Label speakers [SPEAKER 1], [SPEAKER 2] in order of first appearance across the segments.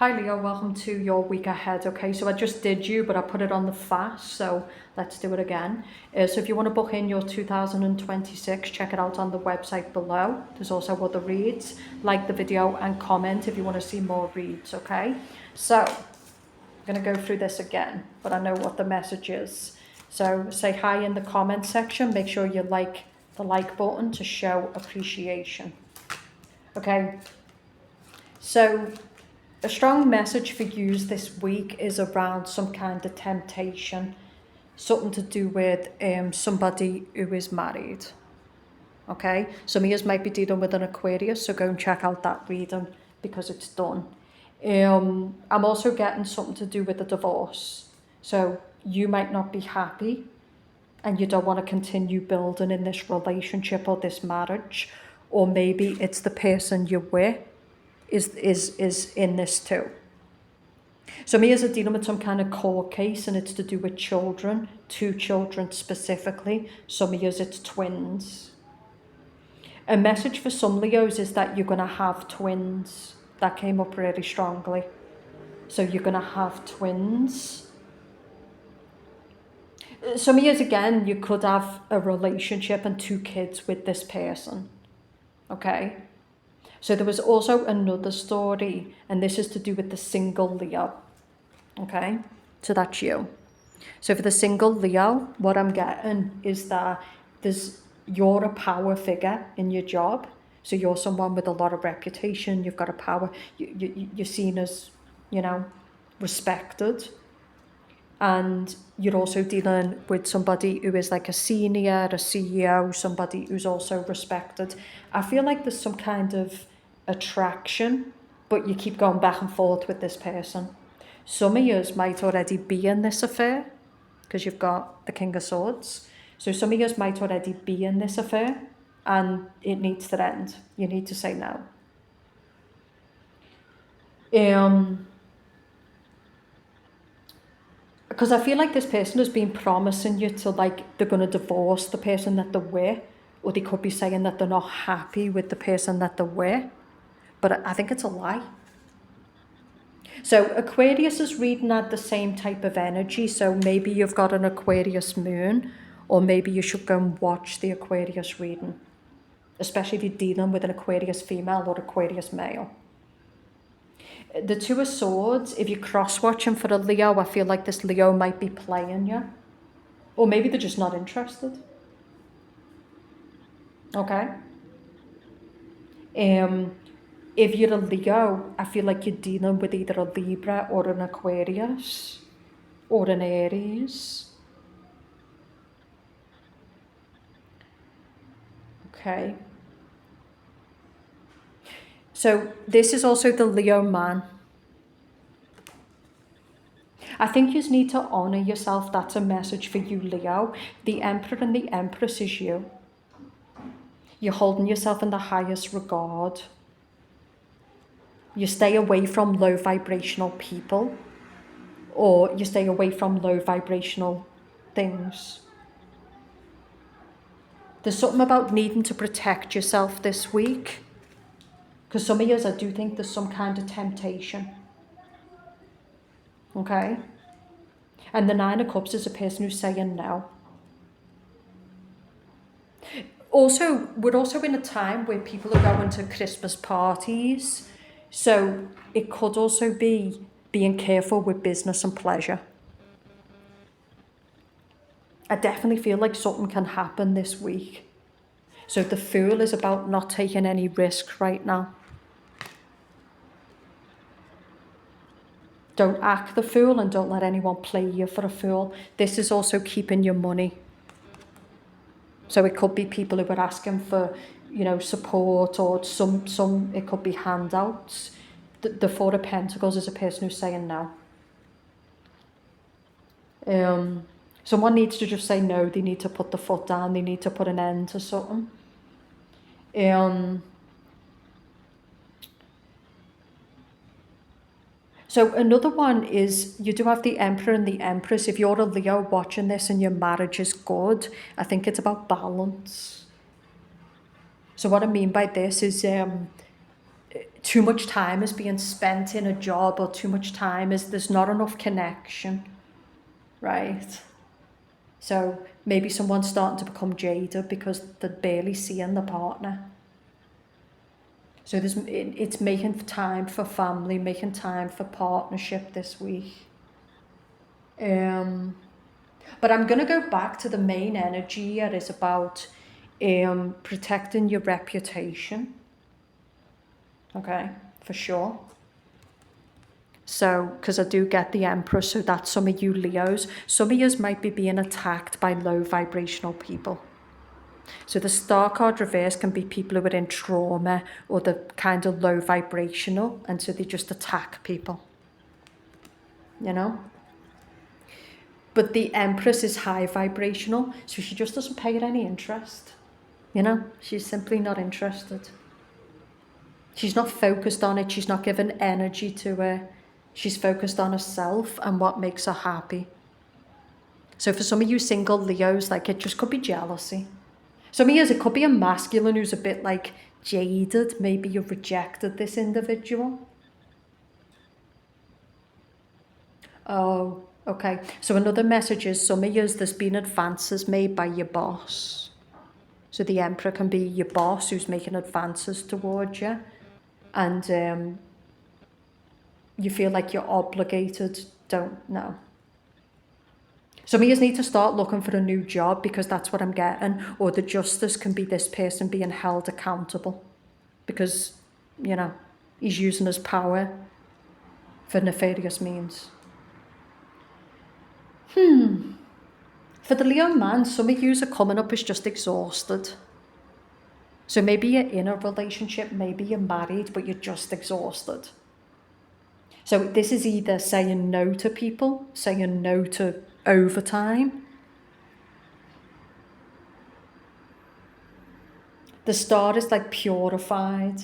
[SPEAKER 1] Hi Leo, welcome to your week ahead. Okay, so I just did you, but I put it on the fast, so let's do it again. So if you want to book in your 2026, check it out on the website below. There's also other reads. Like the video and comment if you want to see more reads, okay? So I'm going to go through this again, but I know what the message is. So say hi in the comment section. Make sure you like the like button to show appreciation. Okay, so a strong message for you this week is around some kind of temptation, something to do with somebody who is married. Okay, some of you might be dealing with an Aquarius, so go and check out that reading because it's done. I'm also getting something to do with the divorce. So you might not be happy and you don't want to continue building in this relationship or this marriage, or maybe it's the person you're with is in this too. So me as a dealing with some kind of court case, and it's to do with children, 2 children specifically. Some of us it's twins. A message for some Leos is that you're going to have twins. That came up really strongly. So you're going to have twins. Some of you again, you could have a relationship and 2 kids with this person. Okay. So there was also another story, and this is to do with the single Leo. Okay, so that's you. So for the single Leo, what I'm getting is that you're a power figure in your job. So you're someone with a lot of reputation. You've got a power. You're seen as, respected. And you're also dealing with somebody who is like a senior, a CEO, somebody who's also respected. I feel like there's some kind of attraction, but you keep going back and forth with this person. Some of you might already be in this affair because you've got the King of Swords. So some of you might already be in this affair and it needs to end. You need to say no. Because I feel like this person has been promising you to, they're going to divorce the person that they're with, or they could be saying that they're not happy with the person that they're with. But I think it's a lie. So Aquarius is reading at the same type of energy. So maybe you've got an Aquarius moon, or maybe you should go and watch the Aquarius reading, especially if you're dealing with an Aquarius female or Aquarius male. The 2 of Swords, if you're cross-watching for a Leo, I feel like this Leo might be playing you. Or maybe they're just not interested. Okay? If you're a Leo, I feel like you're dealing with either a Libra or an Aquarius or an Aries. Okay. So this is also the Leo man. I think you need to honour yourself. That's a message for you, Leo. The Emperor and the Empress is you. You're holding yourself in the highest regard. You stay away from low vibrational people, or you stay away from low vibrational things. There's something about needing to protect yourself this week. Because some of you, I do think there's some kind of temptation. Okay? And the 9 of Cups is a person who's saying no. Also, we're also in a time where people are going to Christmas parties. So it could also be being careful with business and pleasure. I definitely feel like something can happen this week. So the Fool is about not taking any risk right now. Don't act the fool and don't let anyone play you for a fool. This is also keeping your money. So it could be people who are asking for, support, or some it could be handouts. The 4 of Pentacles is a person who's saying no. Someone needs to just say no. They need to put the foot down. They need to put an end to something. So another one is you do have the Emperor and the Empress. If you're a Leo watching this and your marriage is good, I think it's about balance. So what I mean by this is too much time is being spent in a job, or too much time there's not enough connection, right? So maybe someone's starting to become jaded because they're barely seeing the partner. So it's making time for family, making time for partnership this week. But I'm going to go back to the main energy here. It's about protecting your reputation. Okay, for sure. So, because I do get the Empress, so that's some of you Leos. Some of you might be being attacked by low vibrational people. So the Star card reverse can be people who are in trauma or the kind of low vibrational, and so they just attack people, you know? But the Empress is high vibrational, so she just doesn't pay it any interest, you know? She's simply not interested. She's not focused on it, she's not given energy to her. She's focused on herself and what makes her happy. So for some of you single Leos, like, it just could be jealousy. Some of you, it could be a masculine who's a bit like jaded. Maybe you've rejected this individual. Oh, okay. So another message is some of you, there's been advances made by your boss. So the Emperor can be your boss who's making advances towards you. And you feel like you're obligated. Don't know. Some of you need to start looking for a new job, because that's what I'm getting. Or the justice can be this person being held accountable because, you know, he's using his power for nefarious means. For the Leo man, some of you are coming up as just exhausted. So maybe you're in a relationship, maybe you're married, but you're just exhausted. So this is either saying no to people, saying no to overtime. The Star is like purified.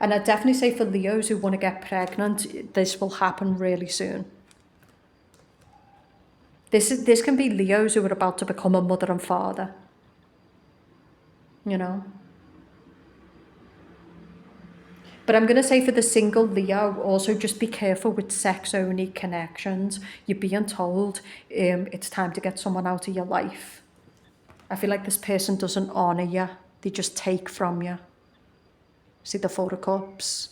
[SPEAKER 1] And I definitely say for Leos who want to get pregnant, this will happen really soon. This can be Leos who are about to become a mother and father. You know? But I'm going to say for the single Leo, also just be careful with sex-only connections. You're being told it's time to get someone out of your life. I feel like this person doesn't honour you. They just take from you. See the Four of Cups?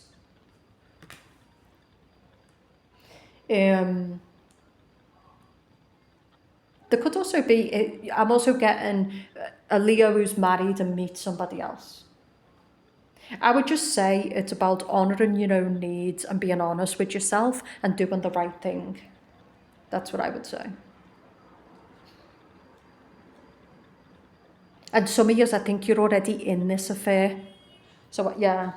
[SPEAKER 1] There could also be, I'm also getting a Leo who's married and meets somebody else. I would just say it's about honouring your own needs and being honest with yourself and doing the right thing. That's what I would say. And some of you, I think you're already in this affair. So yeah,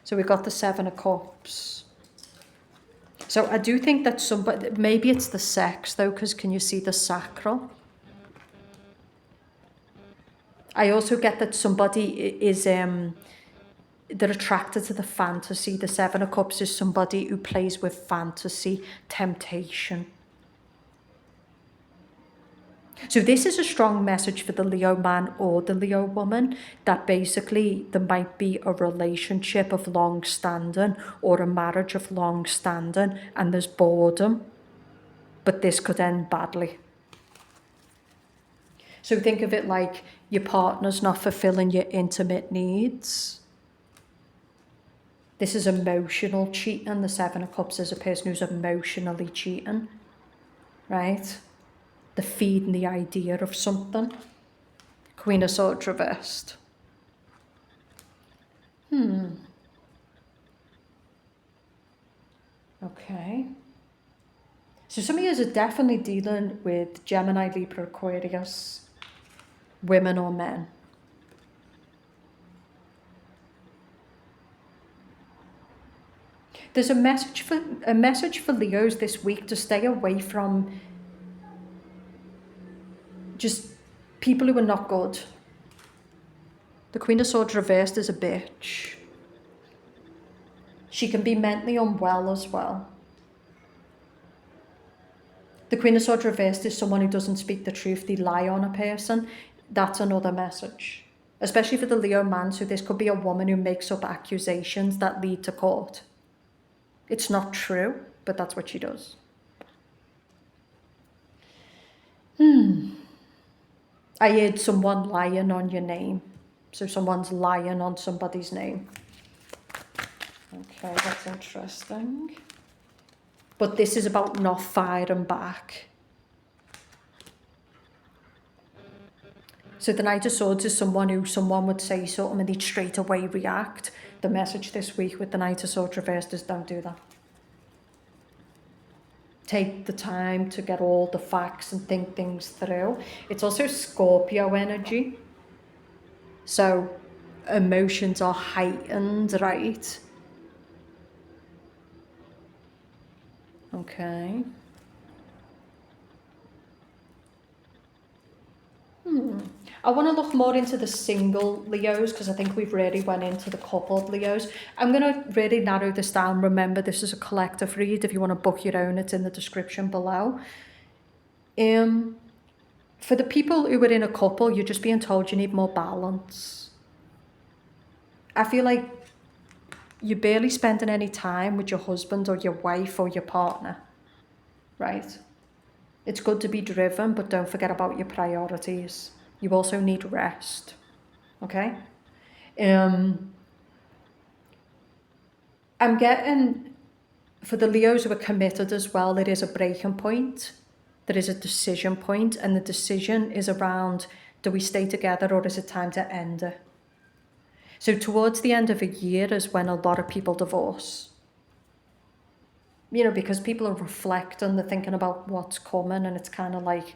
[SPEAKER 1] so we've got the Seven of Cups. So I do think that somebody, maybe it's the sex though, because can you see the sacral? I also get that somebody is, they're attracted to the fantasy. The Seven of Cups is somebody who plays with fantasy, temptation. So this is a strong message for the Leo man or the Leo woman, that basically there might be a relationship of long standing or a marriage of long standing and there's boredom, but this could end badly. So think of it like your partner's not fulfilling your intimate needs. This is emotional cheating. The Seven of Cups is a person who's emotionally cheating, right? They're feeding the idea of something. Queen of Swords reversed. Okay. So some of you are definitely dealing with Gemini, Libra, Aquarius, women or men. There's a message for Leos this week to stay away from just people who are not good. The Queen of Swords reversed is a bitch. She can be mentally unwell as well. The Queen of Swords reversed is someone who doesn't speak the truth. They lie on a person. That's another message especially for the Leo man. So this could be a woman who makes up accusations that lead to court. It's not true, but that's what she does. I heard someone lying on your name. So someone's lying on somebody's name. Okay, that's interesting. But this is about not firing back. So the Knight of Swords is someone who someone would say something and they'd straight away react. The message this week with the Knight of Swords reversed is don't do that. Take the time to get all the facts and think things through. It's also Scorpio energy. So emotions are heightened, right? Okay. I want to look more into the single Leos because I think we've really went into the coupled Leos. I'm going to really narrow this down. Remember, this is a collective read. If you want to book your own, it's in the description below. For the people who are in a couple, you're just being told you need more balance. I feel like you're barely spending any time with your husband or your wife or your partner, right? It's good to be driven, but don't forget about your priorities. You also need rest, okay? I'm getting, for the Leos who are committed as well, there is a breaking point. There is a decision point, and the decision is around, do we stay together or is it time to end it? So towards the end of a year is when a lot of people divorce. You know, because people are reflecting, they're thinking about what's coming, and it's kind of like,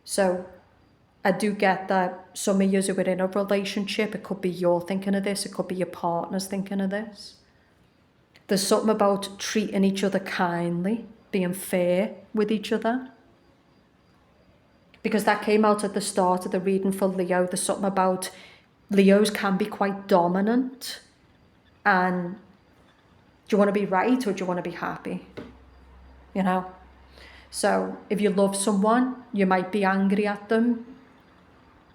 [SPEAKER 1] so I do get that some of you who are in a relationship, it could be you're thinking of this, it could be your partner's thinking of this. There's something about treating each other kindly, being fair with each other. Because that came out at the start of the reading for Leo. There's something about Leos can be quite dominant. And do you want to be right or do you want to be happy? You know? So if you love someone, you might be angry at them,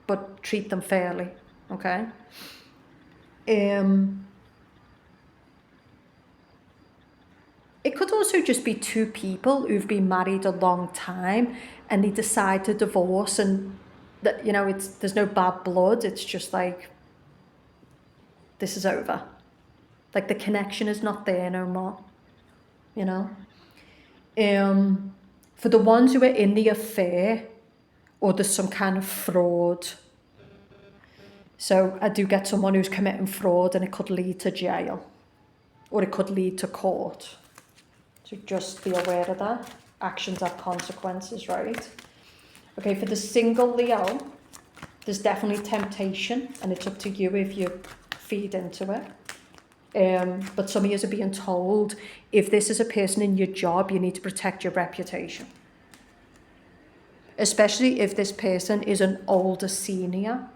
[SPEAKER 1] but treat them fairly, okay? It could also just be two people who've been married a long time and they decide to divorce, and that, you know, there's no bad blood. It's just like, this is over. Like the connection is not there no more, you know? For the ones who are in the affair, or there's some kind of fraud. So I do get someone who's committing fraud and it could lead to jail, or it could lead to court. So just be aware of that. Actions have consequences, right? Okay, for the single Leo, there's definitely temptation, and it's up to you if you feed into it. But some of you are being told, if this is a person in your job, you need to protect your reputation. Especially if this person is an older senior.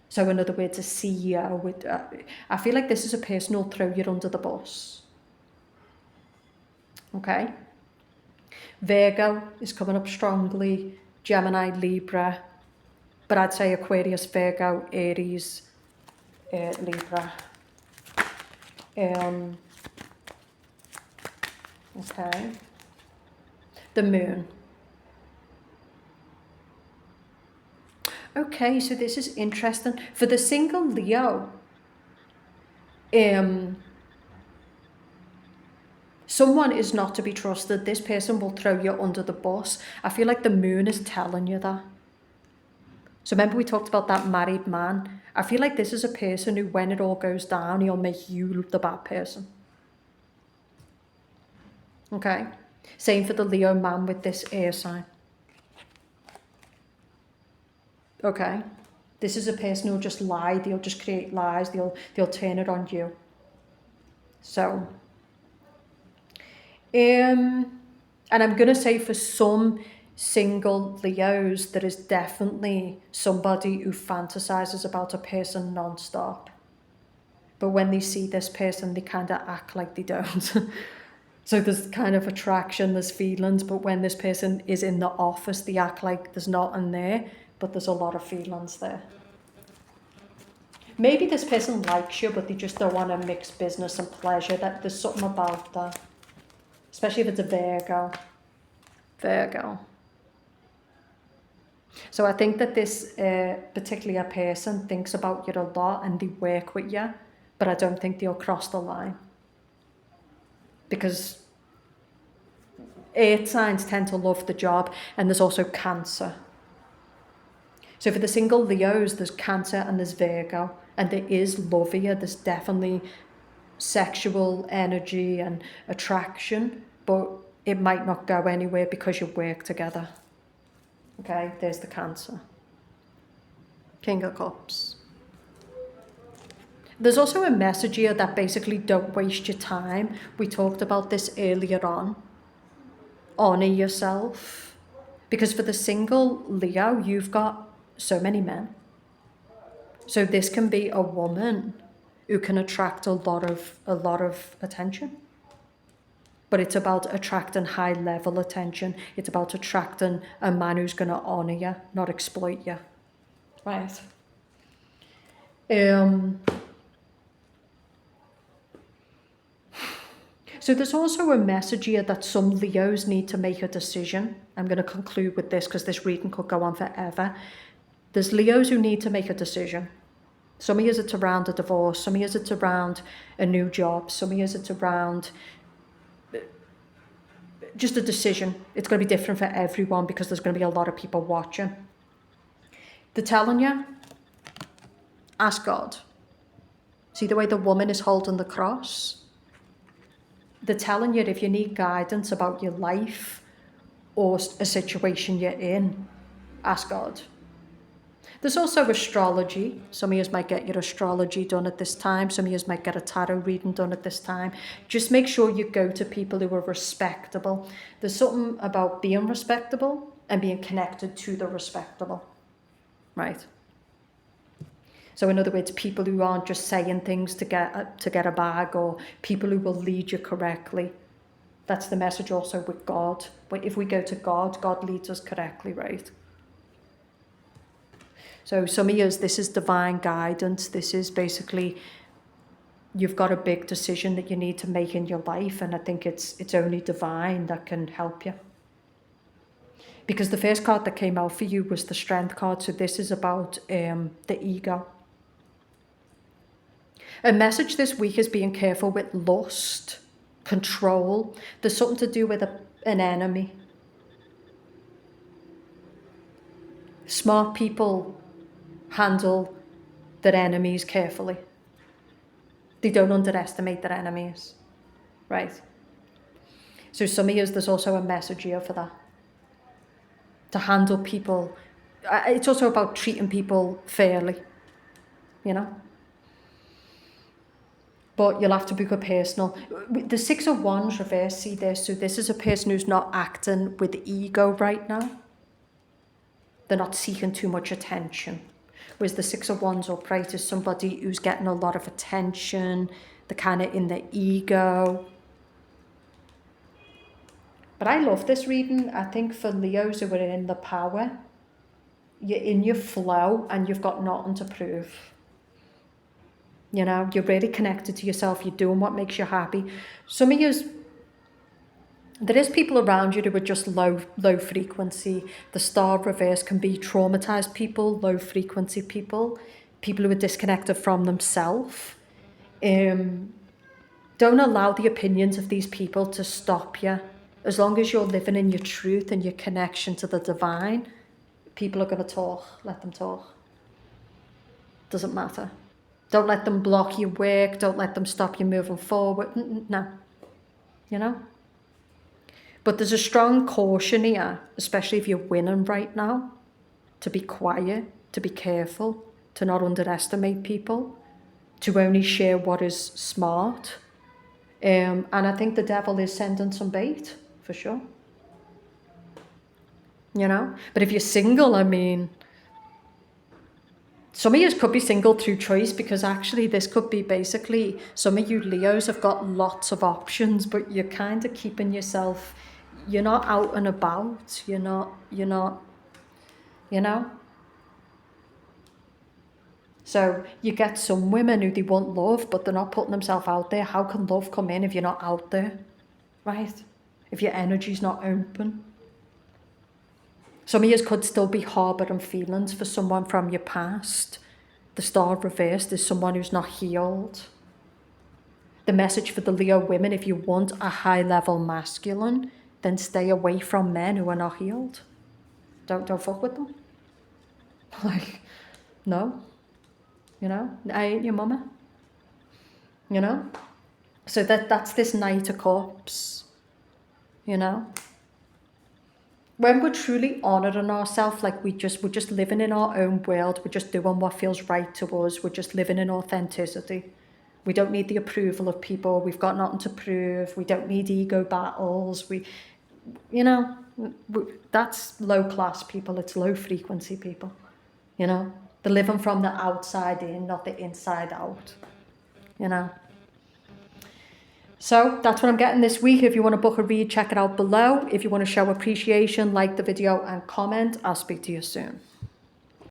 [SPEAKER 1] So in other words, a CEO. I feel like this is a person who'll throw you under the bus. Okay? Virgo is coming up strongly. Gemini, Libra. But I'd say Aquarius, Virgo, Aries, Libra. Okay. The moon. Okay, so this is interesting. For the single Leo, someone is not to be trusted. This person will throw you under the bus. I feel like the moon is telling you that. So remember we talked about that married man. I feel like this is a person who, when it all goes down, he'll make you the bad person. Okay? Same for the Leo man with this air sign. Okay? This is a person who'll just lie. They'll just create lies. They'll turn it on you. So, and I'm going to say for some single Leos, there is definitely somebody who fantasizes about a person non-stop. But when they see this person, they kind of act like they don't. So there's kind of attraction, there's feelings, but when this person is in the office, they act like there's nothing there, but there's a lot of feelings there. Maybe this person likes you, but they just don't want to mix business and pleasure. That there's something about that, especially if it's a Virgo. Virgo. So I think that this particular person thinks about you a lot and they work with you, but I don't think they'll cross the line. Because earth signs tend to love the job, and there's also Cancer. So for the single Leos, there's Cancer and there's Virgo, and there is love here. There's definitely sexual energy and attraction, but it might not go anywhere because you work together. Okay, there's the Cancer. King of Cups. There's also a message here that basically don't waste your time. We talked about this earlier on. Honour yourself. Because for the single Leo, you've got so many men. So this can be a woman who can attract a lot of attention. But it's about attracting high level attention. It's about attracting a man who's going to honour you, not exploit you. Right. So there's also a message here that some Leos need to make a decision. I'm going to conclude with this because this reading could go on forever. There's Leos who need to make a decision. Some of you it's around a divorce. Some of you it's around a new job. Some of you it's around just a decision. It's going to be different for everyone because there's going to be a lot of people watching. They're telling you, ask God. See the way the woman is holding the cross? They're telling you if you need guidance about your life or a situation you're in, ask God. There's also astrology. Some of you might get your astrology done at this time. Some of you might get a tarot reading done at this time. Just make sure you go to people who are respectable. There's something about being respectable and being connected to the respectable. Right? So in other words, people who aren't just saying things to get a bag, or people who will lead you correctly. That's the message also with God. But if we go to God, God leads us correctly, right? So some of you, this is divine guidance. This is basically, you've got a big decision that you need to make in your life, and I think it's only divine that can help you. Because the first card that came out for you was the Strength card, so this is about the ego. A message this week is being careful with lust, control. There's something to do with an enemy. Smart people handle their enemies carefully. They don't underestimate their enemies, right? So some of you, there's also a message here for that. To handle people. It's also about treating people fairly, you know? But you'll have to be good personal. The Six of Wands reverse, see this. So this is a person who's not acting with ego right now. They're not seeking too much attention. Whereas the Six of Wands upright is somebody who's getting a lot of attention. They're kind of in their ego. But I love this reading. I think for Leos who are in the power, you're in your flow and you've got nothing to prove. You know, you're really connected to yourself. You're doing what makes you happy. Some of you, there is people around you who are just low frequency. The star reverse can be traumatized people, low frequency people, people who are disconnected from themselves. Don't allow the opinions of these people to stop you. As long as you're living in your truth and your connection to the divine, people are going to talk. Let them talk. Doesn't matter. Don't let them block your work. Don't let them stop you moving forward. No. You know? But there's a strong caution here, especially if you're winning right now, to be quiet, to be careful, to not underestimate people, to only share what is smart. And I think the devil is sending some bait, for sure. You know? But if you're single, I mean, some of you could be single through choice, because actually this could be basically, some of you Leos have got lots of options, but you're kind of keeping yourself, you're not out and about, you're not, you know? So you get some women who they want love, but they're not putting themselves out there. How can love come in if you're not out there, right? If your energy's not open. Some of you could still be harbouring feelings for someone from your past. The star reversed is someone who's not healed. The message for the Leo women, if you want a high-level masculine, then stay away from men who are not healed. Don't fuck with them. Like, no. You know, I ain't your mama. You know? So that's this Knight of Cups. You know? When we're truly honouring ourselves, like we're just living in our own world, we're just doing what feels right to us, we're just living in authenticity. We don't need the approval of people, we've got nothing to prove, we don't need ego battles, that's low class people, it's low frequency people, you know? They're living from the outside in, not the inside out, you know? So that's what I'm getting this week. If you want to book a read, check it out below. If you want to show appreciation, like the video and comment. I'll speak to you soon.